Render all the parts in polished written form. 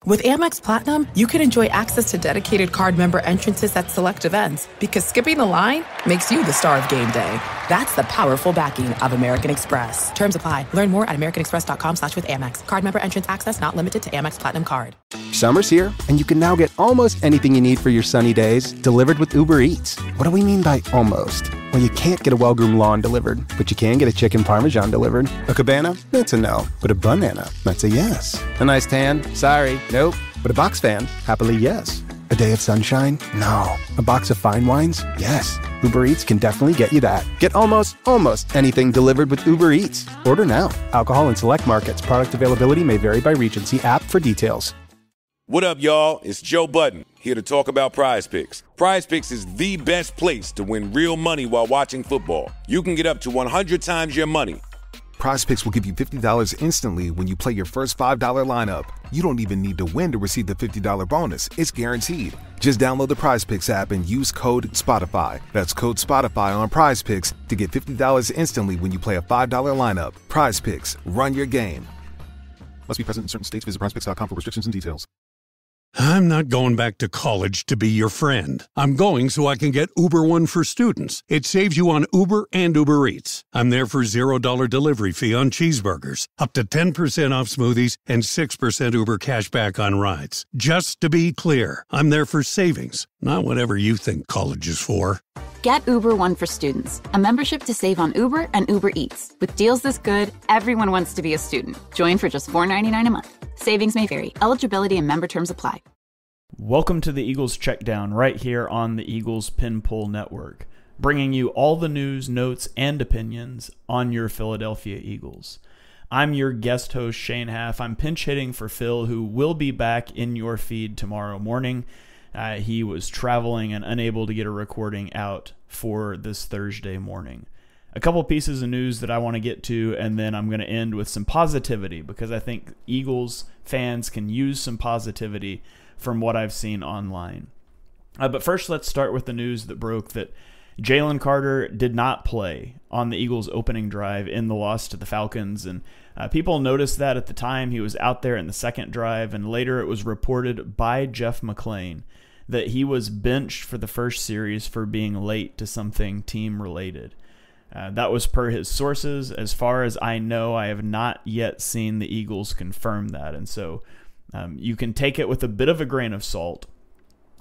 With Amex Platinum, you can enjoy access to dedicated card member entrances at select events because skipping the line makes you the star of game day. That's the powerful backing of American Express. Terms apply. Learn more at americanexpress.com/withAmex. Card member entrance access not limited to Amex Platinum Card. Summer's here, and you can now get almost anything you need for your sunny days delivered with Uber Eats. What do we mean by almost? Well, you can't get a well-groomed lawn delivered, but you can get a chicken parmesan delivered. A cabana? That's a no. But a banana? That's a yes. A nice tan? Sorry, nope. But a box fan? Happily, yes. A day of sunshine? No. A box of fine wines? Yes. Uber Eats can definitely get you that. Get almost anything delivered with Uber Eats. Order now. Alcohol in select markets. Product availability may vary by region. See app for details. What up, y'all? It's Joe Budden, here to talk about Prize Picks. Prize Picks is the best place to win real money while watching football. You can get up to 100 times your money. Prize Picks will give you $50 instantly when you play your first $5 lineup. You don't even need to win to receive the $50 bonus. It's guaranteed. Just download the Prize Picks app and use code SPOTIFY. That's code SPOTIFY on Prize Picks to get $50 instantly when you play a $5 lineup. Prize Picks. Run your game. Must be present in certain states. Visit prizepicks.com for restrictions and details. I'm not going back to college to be your friend. I'm going so I can get Uber One for students. It saves you on Uber and Uber Eats. I'm there for $0 delivery fee on cheeseburgers, up to 10% off smoothies, and 6% Uber cash back on rides. Just to be clear, I'm there for savings, not whatever you think college is for. Get Uber One for students, a membership to save on Uber and Uber Eats. With deals this good, everyone wants to be a student. Join for just $4.99 a month. Savings may vary. Eligibility and member terms apply. Welcome to the Eagles Checkdown right here on the Eagles Pin Pull Network, bringing you all the news, notes, and opinions on your Philadelphia Eagles. I'm your guest host, Shane Haff. I'm pinch hitting for Phil, who will be back in your feed tomorrow morning. He was traveling and unable to get a recording out for this Thursday morning. A couple pieces of news that I want to get to, and then I'm going to end with some positivity because I think Eagles fans can use some positivity from what I've seen online. But first, let's start with the news that broke that Jalen Carter did not play on the Eagles' opening drive in the loss to the Falcons, and people noticed that at the time. He was out there in the second drive, and later it was reported by Jeff McClain that he was benched for the first series for being late to something team-related. That was per his sources. As far as I know, I have not yet seen the Eagles confirm that, and so you can take it with a bit of a grain of salt.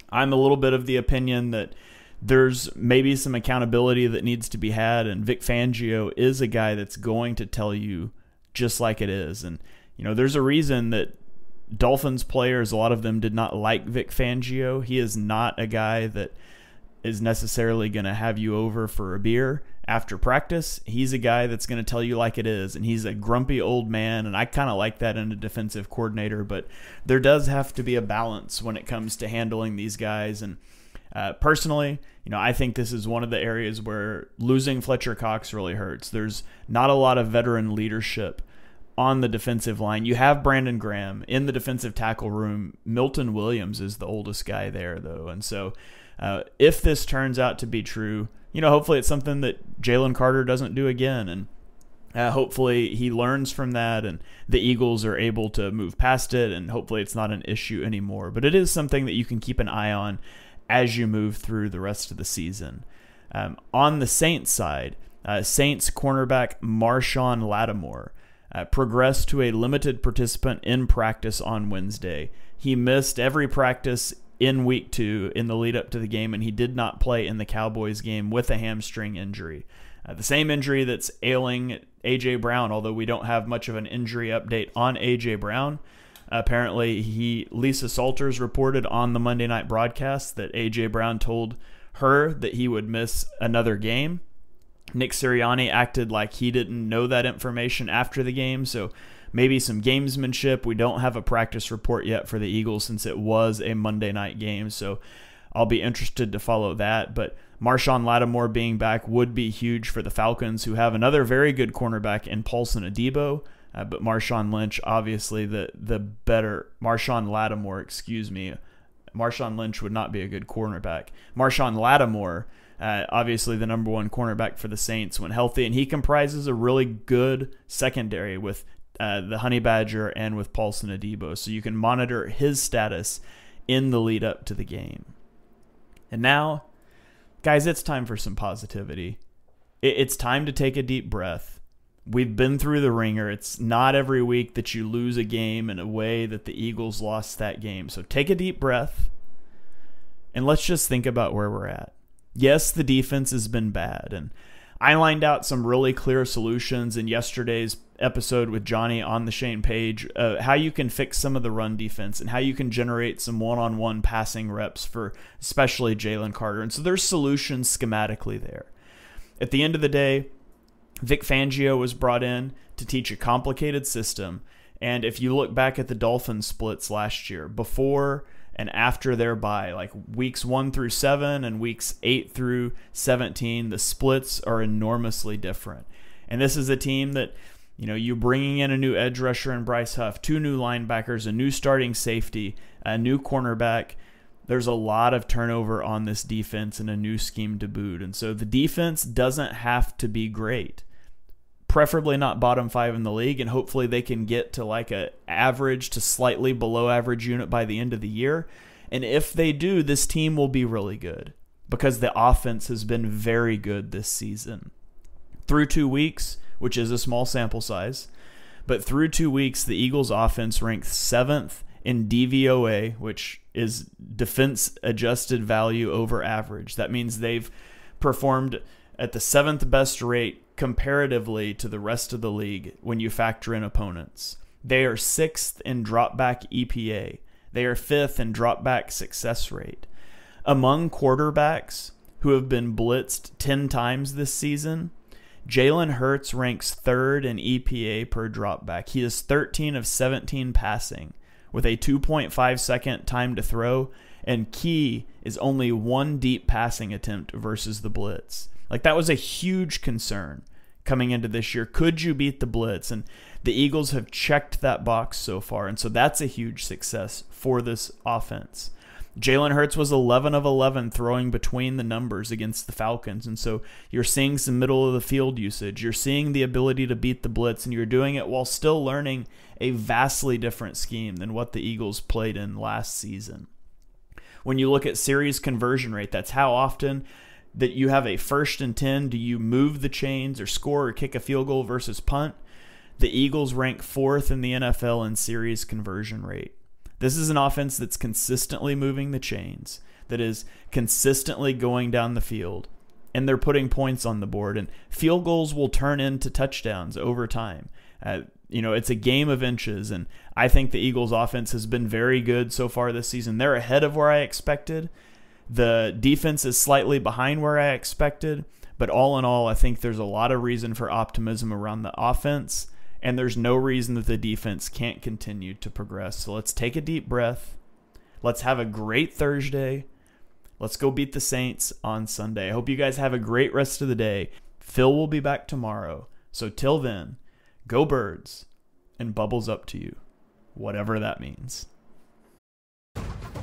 I'm a little bit of the opinion that there's maybe some accountability that needs to be had, and Vic Fangio is a guy that's going to tell you just like it is. And, you know, there's a reason that Dolphins players, a lot of them did not like Vic Fangio. He is not a guy that is necessarily going to have you over for a beer after practice. He's a guy that's going to tell you like it is, and he's a grumpy old man, and I kind of like that in a defensive coordinator, but there does have to be a balance when it comes to handling these guys. And personally, you know, I think this is one of the areas where losing Fletcher Cox really hurts. There's not a lot of veteran leadership on the defensive line. You have Brandon Graham in the defensive tackle room. Milton Williams is the oldest guy there, though, and so if this turns out to be true, you know, hopefully it's something that Jalen Carter doesn't do again, and hopefully he learns from that and the Eagles are able to move past it, and hopefully it's not an issue anymore. But it is something that you can keep an eye on as you move through the rest of the season. On the Saints side, Saints cornerback Marshawn Lattimore progressed to a limited participant in practice on Wednesday. He missed every practice in week 2 in the lead up to the game, and he did not play in the Cowboys game with a hamstring injury. The same injury that's ailing A.J. Brown, although we don't have much of an injury update on A.J. Brown. Apparently, Lisa Salters reported on the Monday night broadcast that A.J. Brown told her that he would miss another game. Nick Sirianni acted like he didn't know that information after the game, so maybe some gamesmanship. We don't have a practice report yet for the Eagles since it was a Monday night game, so I'll be interested to follow that. But Marshawn Lattimore being back would be huge for the Falcons, who have another very good cornerback in Paulson Adebo, but Marshawn Lynch, obviously the better. Marshawn Lattimore, Marshawn Lynch would not be a good cornerback. Marshawn Lattimore, obviously the number one cornerback for the Saints when healthy, and he comprises a really good secondary with the Honey Badger and with Paulson Adebo, so you can monitor his status in the lead up to the game. And now, guys, it's time for some positivity. It's time to take a deep breath. We've been through the ringer. It's not every week that you lose a game in a way that the Eagles lost that game. So take a deep breath, and let's just think about where we're at. Yes, the defense has been bad, and I lined out some really clear solutions in yesterday's episode with Johnny on the Shane page, how you can fix some of the run defense and how you can generate some one-on-one passing reps for especially Jalen Carter. And so there's solutions schematically there. At the end of the day, Vic Fangio was brought in to teach a complicated system. And if you look back at the Dolphins splits last year, before and after their bye, like weeks 1 through 7 and weeks 8 through 17, the splits are enormously different. And this is a team that, you bringing in a new edge rusher in Bryce Huff, 2 new linebackers, a new starting safety, a new cornerback. There's a lot of turnover on this defense and a new scheme to boot. And so the defense doesn't have to be great. Preferably not bottom 5 in the league, and hopefully they can get to like a average to slightly below average unit by the end of the year. And if they do, this team will be really good because the offense has been very good this season. Through 2 weeks, which is a small sample size, but through 2 weeks, the Eagles offense ranked 7th in DVOA, which is defense adjusted value over average. That means they've performed at the 7th best rate comparatively to the rest of the league when you factor in opponents. They are 6th in dropback EPA. They are 5th in dropback success rate. Among quarterbacks who have been blitzed 10 times this season, Jalen Hurts ranks 3rd in EPA per dropback. He is 13 of 17 passing with a 2.5 second time to throw, and key is only 1 deep passing attempt versus the blitz. Like, that was a huge concern coming into this year. Could you beat the blitz? And the Eagles have checked that box so far, and so that's a huge success for this offense. Jalen Hurts was 11 of 11 throwing between the numbers against the Falcons, and so you're seeing some middle of the field usage. You're seeing the ability to beat the blitz, and you're doing it while still learning a vastly different scheme than what the Eagles played in last season. When you look at series conversion rate, that's how often that you have a 1st and 10, do you move the chains or score or kick a field goal versus punt? The Eagles rank 4th in the NFL in series conversion rate. This is an offense that's consistently moving the chains, that is consistently going down the field, and they're putting points on the board, and field goals will turn into touchdowns over time. It's a game of inches, and I think the Eagles offense has been very good so far this season. They're ahead of where I expected. The defense is slightly behind where I expected, but all in all, I think there's a lot of reason for optimism around the offense, and there's no reason that the defense can't continue to progress. So let's take a deep breath. Let's have a great Thursday. Let's go beat the Saints on Sunday. I hope you guys have a great rest of the day. Phil will be back tomorrow. So till then, go Birds, and bubbles up to you, whatever that means.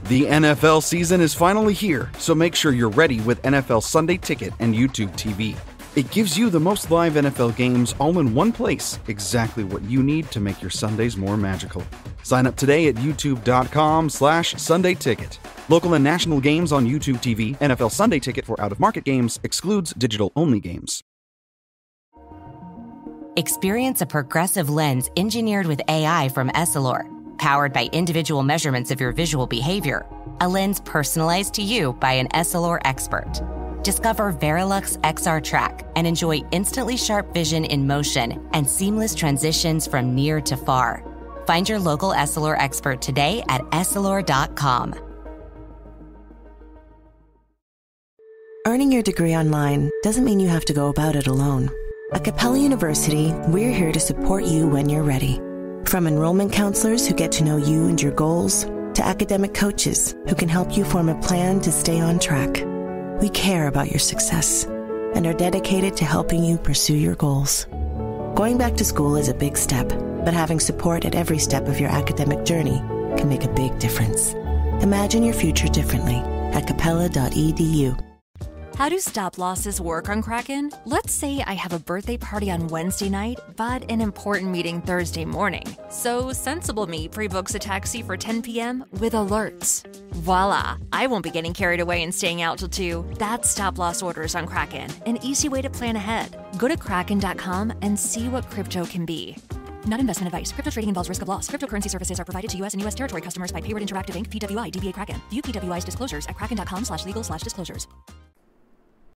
The NFL season is finally here, so make sure you're ready with NFL Sunday Ticket and YouTube TV. It gives you the most live NFL games all in one place, exactly what you need to make your Sundays more magical. Sign up today at youtube.com/Sunday Ticket. Local and national games on YouTube TV. NFL Sunday Ticket for out-of-market games excludes digital-only games. Experience a progressive lens engineered with AI from Essilor, powered by individual measurements of your visual behavior. A lens personalized to you by an Essilor expert. Discover Verilux XR Track and enjoy instantly sharp vision in motion and seamless transitions from near to far. Find your local Essilor expert today at Essilor.com. Earning your degree online doesn't mean you have to go about it alone. At Capella University, we're here to support you when you're ready. From enrollment counselors who get to know you and your goals, to academic coaches who can help you form a plan to stay on track. We care about your success and are dedicated to helping you pursue your goals. Going back to school is a big step, but having support at every step of your academic journey can make a big difference. Imagine your future differently at capella.edu. How do stop losses work on Kraken? Let's say I have a birthday party on Wednesday night, but an important meeting Thursday morning. So Sensible Me pre-books a taxi for 10 p.m. with alerts. Voila! I won't be getting carried away and staying out till 2. That's stop loss orders on Kraken, an easy way to plan ahead. Go to Kraken.com and see what crypto can be. Not investment advice. Crypto trading involves risk of loss. Cryptocurrency services are provided to U.S. and U.S. territory customers by Payward Interactive Inc., PWI, DBA Kraken. View PWI's disclosures at kraken.com/legal/disclosures.